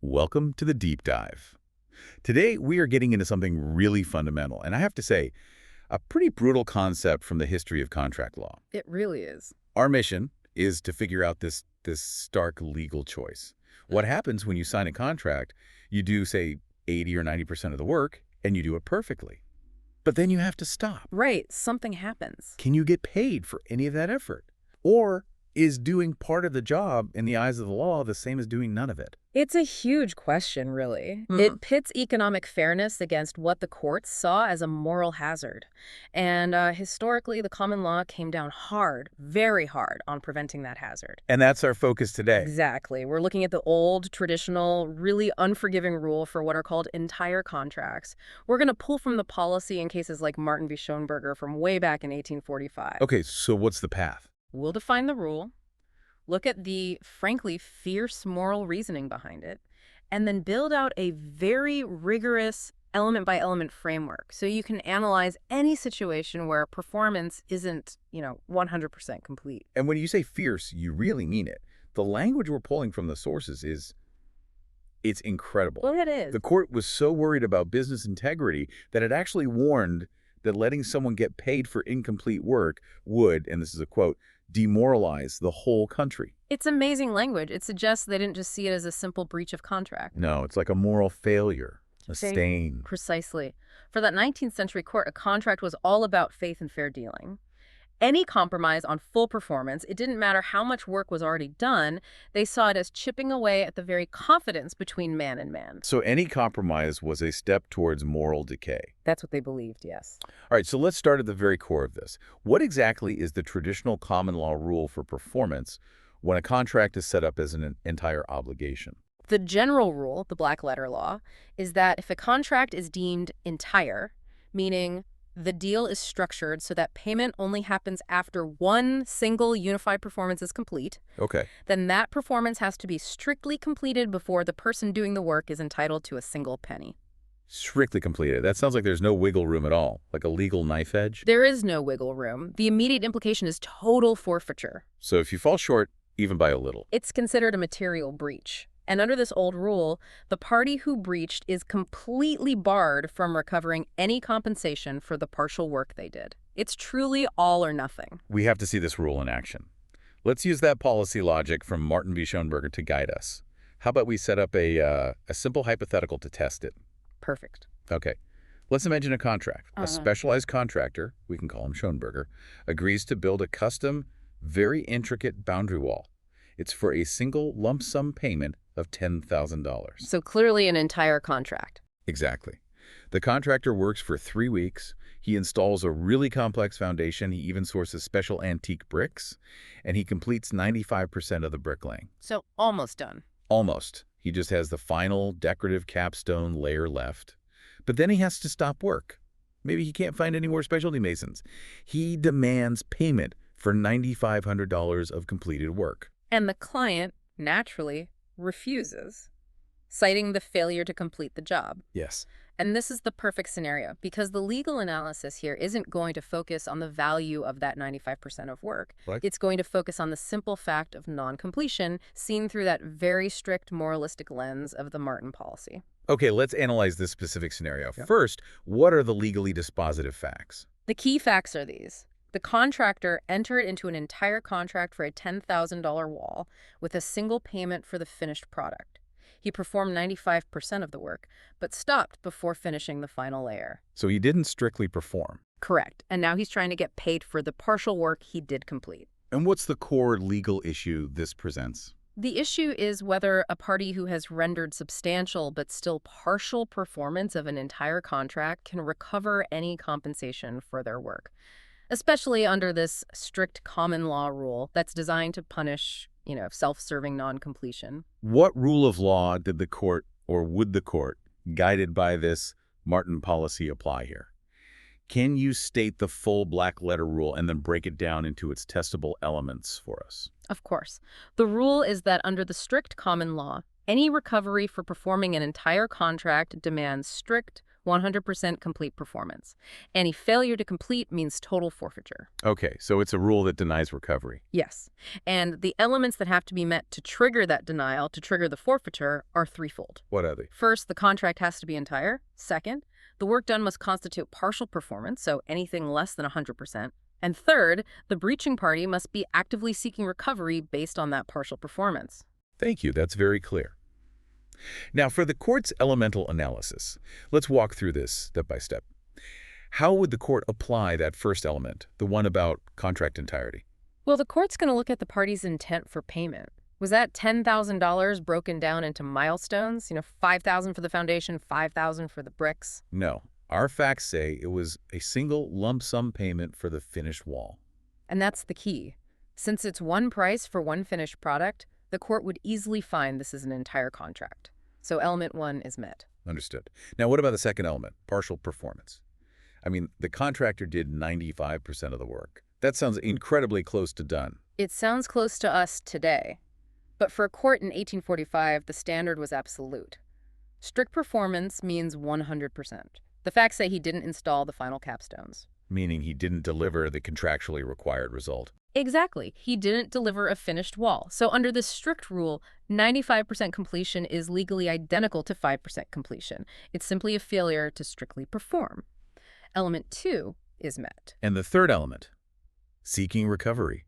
Welcome to the deep dive. Today, we are getting into something really fundamental, and I have to say, a pretty brutal concept from the history of contract law. It really is. Our mission is to figure out this stark legal choice. What happens when you sign a contract, you do, say, 80 or 90% of the work, and you do it perfectly. But then you have to stop. Right, something happens. Can you get paid for any of that effort? Or is doing part of the job in the eyes of the law the same as doing none of it? It's a huge question, really. It pits economic fairness against what the courts saw as a moral hazard. And historically, the common law came down hard, very hard, on preventing that hazard. And that's our focus today. Exactly. We're looking at the old, traditional, really unforgiving rule for what are called entire contracts. We're going to pull from the policy in cases like Martin v. Schoenberger from way back in 1845. Okay, so what's the path? We'll define the rule, look at the, frankly, fierce moral reasoning behind it, and then build out a very rigorous element-by-element framework so you can analyze any situation where performance isn't, 100% complete. And when you say fierce, you really mean it. The language we're pulling from the sources it's incredible. Well, it is. The court was so worried about business integrity that it actually warned that letting someone get paid for incomplete work would, and this is a quote, demoralize the whole country. It's amazing language. It suggests they didn't just see it as a simple breach of contract. No, it's like a moral failure, a stain. Precisely. For that 19th century court, a contract was all about faith and fair dealing. Any compromise on full performance, it didn't matter how much work was already done, they saw it as chipping away at the very confidence between man and man. So any compromise was a step towards moral decay. That's what they believed, yes. All right, so let's start at the very core of this. What exactly is the traditional common law rule for performance when a contract is set up as an entire obligation? The general rule, the black letter law, is that if a contract is deemed entire, meaning the deal is structured so that payment only happens after one single unified performance is complete, Okay. then that performance has to be strictly completed before the person doing the work is entitled to a single penny. Strictly completed. That sounds like there's no wiggle room at all, like a legal knife edge. There is no wiggle room. The immediate implication is total forfeiture. So if you fall short, even by a little. It's considered a material breach. And under this old rule, the party who breached is completely barred from recovering any compensation for the partial work they did. It's truly all or nothing. We have to see this rule in action. Let's use that policy logic from Martin v. Schoenberger to guide us. How about we set up a simple hypothetical to test it? Perfect. Okay. Let's imagine a contract. A specialized contractor, we can call him Schoenberger, agrees to build a custom, very intricate boundary wall. It's for a single lump sum payment of $10,000. So clearly an entire contract. Exactly. The contractor works for 3 weeks. He installs a really complex foundation. He even sources special antique bricks, and he completes 95% of the bricklaying. So almost done. Almost. He just has the final decorative capstone layer left. But then he has to stop work. Maybe he can't find any more specialty masons. He demands payment for $9,500 of completed work. And the client, naturally, refuses, citing the failure to complete the job. Yes. And this is the perfect scenario because the legal analysis here isn't going to focus on the value of that 95% of work. Right. It's going to focus on the simple fact of non-completion seen through that very strict moralistic lens of the Martin policy. Okay, let's analyze this specific scenario. Yep. First, what are the legally dispositive facts? The key facts are these. The contractor entered into an entire contract for a $10,000 wall with a single payment for the finished product. He performed 95% of the work, but stopped before finishing the final layer. So he didn't strictly perform. Correct. And now he's trying to get paid for the partial work he did complete. And what's the core legal issue this presents? The issue is whether a party who has rendered substantial but still partial performance of an entire contract can recover any compensation for their work, especially under this strict common law rule that's designed to punish, self-serving non-completion. What rule of law did the court, or would the court, guided by this Martin policy apply here? Can you state the full black letter rule and then break it down into its testable elements for us? Of course. The rule is that under the strict common law, any recovery for performing an entire contract demands strict, 100% complete performance. Any failure to complete means total forfeiture. Okay, so it's a rule that denies recovery. Yes. And the elements that have to be met to trigger that denial, to trigger the forfeiture, are threefold. What are they? First, the contract has to be entire. Second, the work done must constitute partial performance, so anything less than 100%. And third, the breaching party must be actively seeking recovery based on that partial performance. Thank you, that's very clear. Now, for the court's elemental analysis, let's walk through this step by step. How would the court apply that first element, the one about contract entirety? Well, the court's going to look at the party's intent for payment. Was that $10,000 broken down into milestones? $5,000 for the foundation, $5,000 for the bricks? No. Our facts say it was a single lump sum payment for the finished wall. And that's the key. Since it's one price for one finished product, the court would easily find this is an entire contract. So element 1 is met. Understood. Now, what about the second element, partial performance? I mean, the contractor did 95% of the work. That sounds incredibly close to done. It sounds close to us today. But for a court in 1845, the standard was absolute. Strict performance means 100%. The facts say he didn't install the final capstones. Meaning he didn't deliver the contractually required result. Exactly. He didn't deliver a finished wall. So under this strict rule, 95% completion is legally identical to 5% completion. It's simply a failure to strictly perform. Element 2 is met. And the third element, seeking recovery.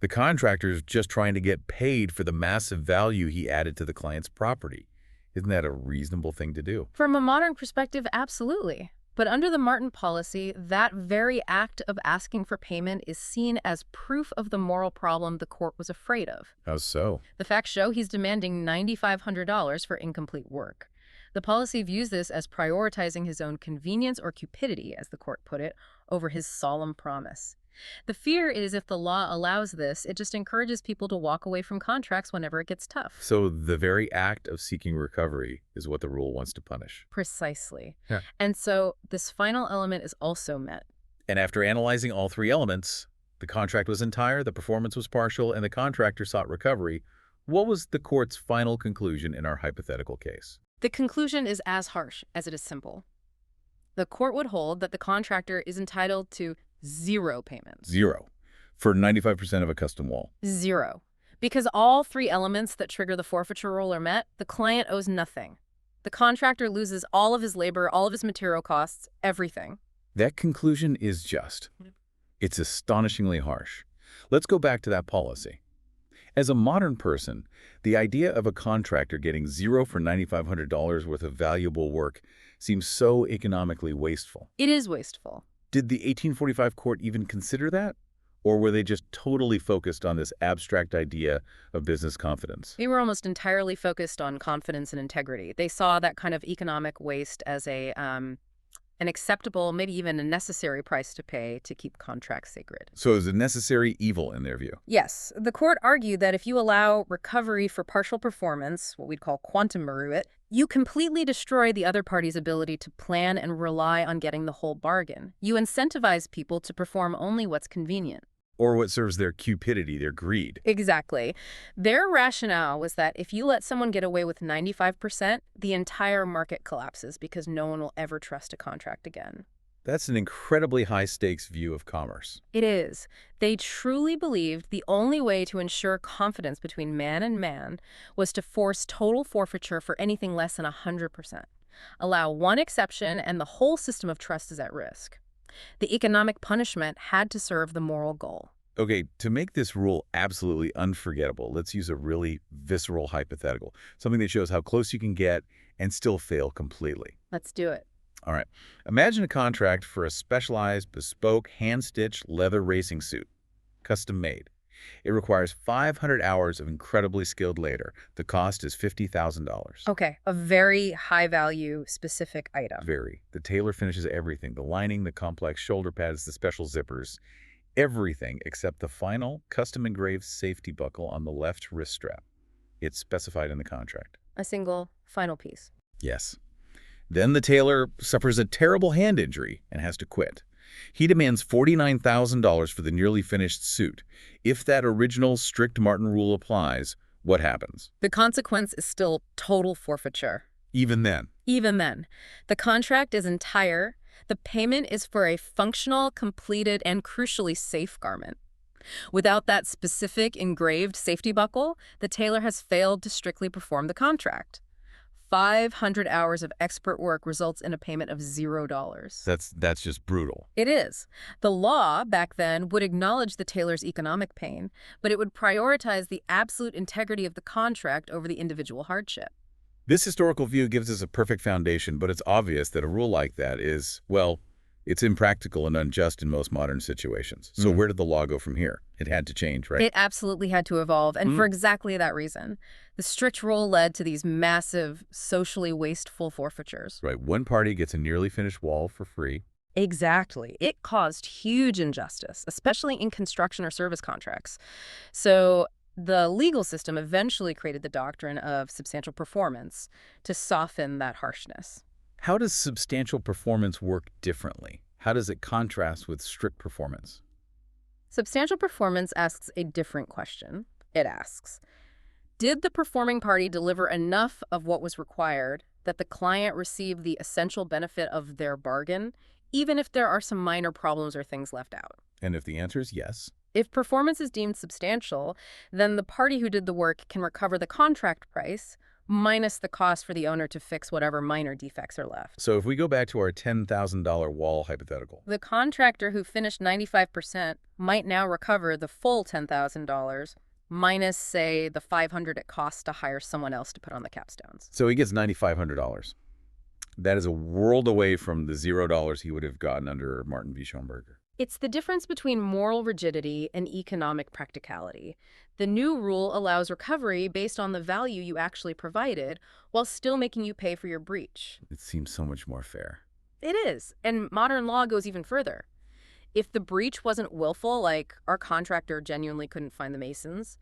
The contractor's just trying to get paid for the massive value he added to the client's property. Isn't that a reasonable thing to do? From a modern perspective, absolutely. But under the Martin policy, that very act of asking for payment is seen as proof of the moral problem the court was afraid of. How so? The facts show he's demanding $9,500 for incomplete work. The policy views this as prioritizing his own convenience or cupidity, as the court put it, over his solemn promise. The fear is if the law allows this, it just encourages people to walk away from contracts whenever it gets tough. So the very act of seeking recovery is what the rule wants to punish. Precisely. Yeah. And so this final element is also met. And after analyzing all three elements, the contract was entire, the performance was partial, and the contractor sought recovery. What was the court's final conclusion in our hypothetical case? The conclusion is as harsh as it is simple. The court would hold that the contractor is entitled to 0 payments. 0 for 95% of a custom wall. 0. Because all three elements that trigger the forfeiture rule are met, the client owes nothing. The contractor loses all of his labor, all of his material costs, everything. That conclusion is just. It's astonishingly harsh. Let's go back to that policy. As a modern person, the idea of a contractor getting 0 for $9,500 worth of valuable work seems so economically wasteful. It is wasteful. Did the 1845 court even consider that? Or were they just totally focused on this abstract idea of business confidence? They were almost entirely focused on confidence and integrity. They saw that kind of economic waste as an acceptable, maybe even a necessary price to pay to keep contracts sacred. So it was a necessary evil in their view. Yes. The court argued that if you allow recovery for partial performance, what we'd call quantum meruit, you completely destroy the other party's ability to plan and rely on getting the whole bargain. You incentivize people to perform only what's convenient. Or what serves their cupidity, their greed. Exactly. Their rationale was that if you let someone get away with 95%, the entire market collapses because no one will ever trust a contract again. That's an incredibly high-stakes view of commerce. It is. They truly believed the only way to ensure confidence between man and man was to force total forfeiture for anything less than 100%. Allow one exception and the whole system of trust is at risk. The economic punishment had to serve the moral goal. Okay, to make this rule absolutely unforgettable, let's use a really visceral hypothetical, something that shows how close you can get and still fail completely. Let's do it. All right, imagine a contract for a specialized, bespoke, hand-stitched leather racing suit, custom made. It requires 500 hours of incredibly skilled labor. The cost is $50,000. Okay, a very high-value, specific item. Very. The tailor finishes everything, the lining, the complex shoulder pads, the special zippers, everything except the final custom-engraved safety buckle on the left wrist strap. It's specified in the contract. A single, final piece. Yes. Then the tailor suffers a terrible hand injury and has to quit. He demands $49,000 for the nearly finished suit. If that original strict Martin rule applies, what happens? The consequence is still total forfeiture. Even then. Even then, the contract is entire. The payment is for a functional, completed, and crucially safe garment. Without that specific engraved safety buckle, the tailor has failed to strictly perform the contract. 500 hours of expert work results in a payment of $0. That's just brutal. It is. The law, back then, would acknowledge the tailor's economic pain, but it would prioritize the absolute integrity of the contract over the individual hardship. This historical view gives us a perfect foundation, but it's obvious that a rule like that is, well, it's impractical and unjust in most modern situations. So where did the law go from here? It had to change, right? It absolutely had to evolve, and for exactly that reason. The strict rule led to these massive, socially wasteful forfeitures. Right. One party gets a nearly finished wall for free. Exactly. It caused huge injustice, especially in construction or service contracts. So the legal system eventually created the doctrine of substantial performance to soften that harshness. How does substantial performance work differently? How does it contrast with strict performance? Substantial performance asks a different question. It asks, did the performing party deliver enough of what was required that the client received the essential benefit of their bargain, even if there are some minor problems or things left out? And if the answer is yes, If performance is deemed substantial, then the party who did the work can recover the contract price minus the cost for the owner to fix whatever minor defects are left. so if we go back to our $10,000 wall hypothetical, The contractor who finished 95% might now recover the full $10,000 minus, say, the $500 it costs to hire someone else to put on the capstones. so he gets $9,500. That is a world away from the $0 he would have gotten under Martin v. Schoenberger. It's the difference between moral rigidity and economic practicality. The new rule allows recovery based on the value you actually provided while still making you pay for your breach. It seems so much more fair. It is, and modern law goes even further. If the breach wasn't willful, like our contractor genuinely couldn't find the masons,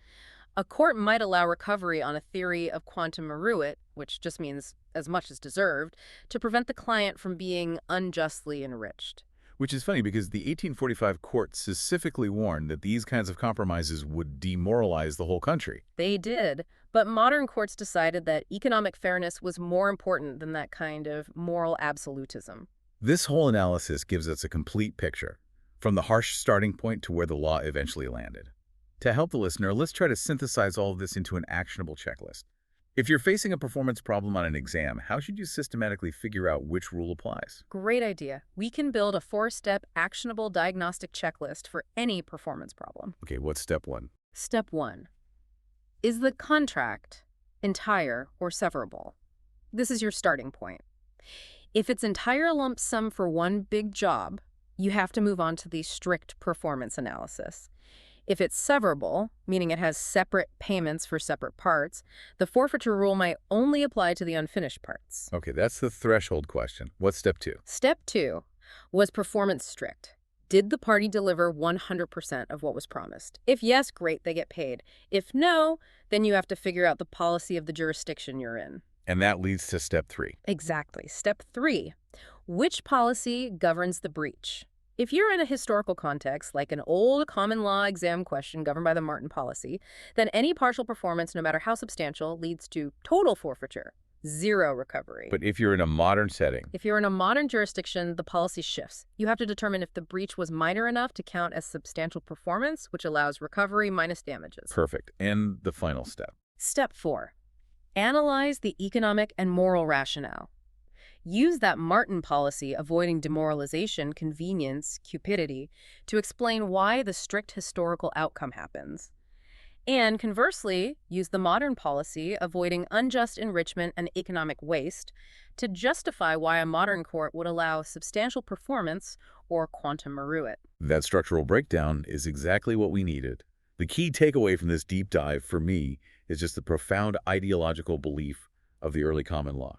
a court might allow recovery on a theory of quantum meruit, which just means as much as deserved, to prevent the client from being unjustly enriched. Which is funny because the 1845 court specifically warned that these kinds of compromises would demoralize the whole country. They did, but modern courts decided that economic fairness was more important than that kind of moral absolutism. This whole analysis gives us a complete picture, from the harsh starting point to where the law eventually landed. To help the listener, let's try to synthesize all of this into an actionable checklist. If you're facing a performance problem on an exam, how should you systematically figure out which rule applies? Great idea. We can build a 4-step actionable diagnostic checklist for any performance problem. Okay, what's step one? Step 1. Is the contract entire or severable? This is your starting point. If it's entire lump sum for one big job, you have to move on to the strict performance analysis. If it's severable, meaning it has separate payments for separate parts, the forfeiture rule might only apply to the unfinished parts. Okay, that's the threshold question. What's step two? Step 2. Was performance strict? Did the party deliver 100% of what was promised? If yes, great, they get paid. If no, then you have to figure out the policy of the jurisdiction you're in. And that leads to step three. Exactly. Step 3. Which policy governs the breach? If you're in a historical context, like an old common law exam question governed by the Martin policy, then any partial performance, no matter how substantial, leads to total forfeiture, zero recovery. But if you're in a modern setting, If you're in a modern jurisdiction, the policy shifts. You have to determine if the breach was minor enough to count as substantial performance, which allows recovery minus damages. perfect. And the final step. Step 4. Analyze the economic and moral rationale. Use that Martin policy avoiding demoralization, convenience, cupidity to explain why the strict historical outcome happens. And conversely, use the modern policy avoiding unjust enrichment and economic waste to justify why a modern court would allow substantial performance or quantum meruit. That structural breakdown is exactly what we needed. The key takeaway from this deep dive, for me, is just the profound ideological belief of the early common law.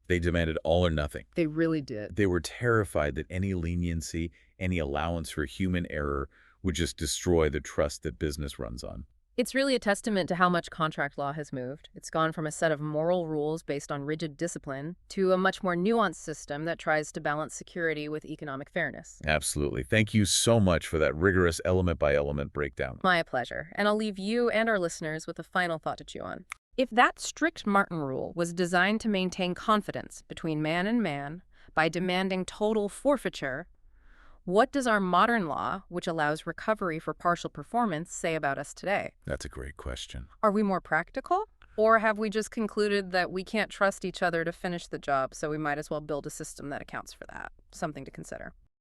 They demanded all or nothing. They really did. They were terrified that any leniency, any allowance for human error would just destroy the trust that business runs on. It's really a testament to how much contract law has moved. It's gone from a set of moral rules based on rigid discipline to a much more nuanced system that tries to balance security with economic fairness. Absolutely. Thank you so much for that rigorous element-by-element breakdown. My pleasure. And I'll leave you and our listeners with a final thought to chew on. If that strict Martin rule was designed to maintain confidence between man and man by demanding total forfeiture, what does our modern law, which allows recovery for partial performance, say about us today? That's a great question. Are we more practical? Or have we just concluded that we can't trust each other to finish the job, so we might as well build a system that accounts for that? Something to consider.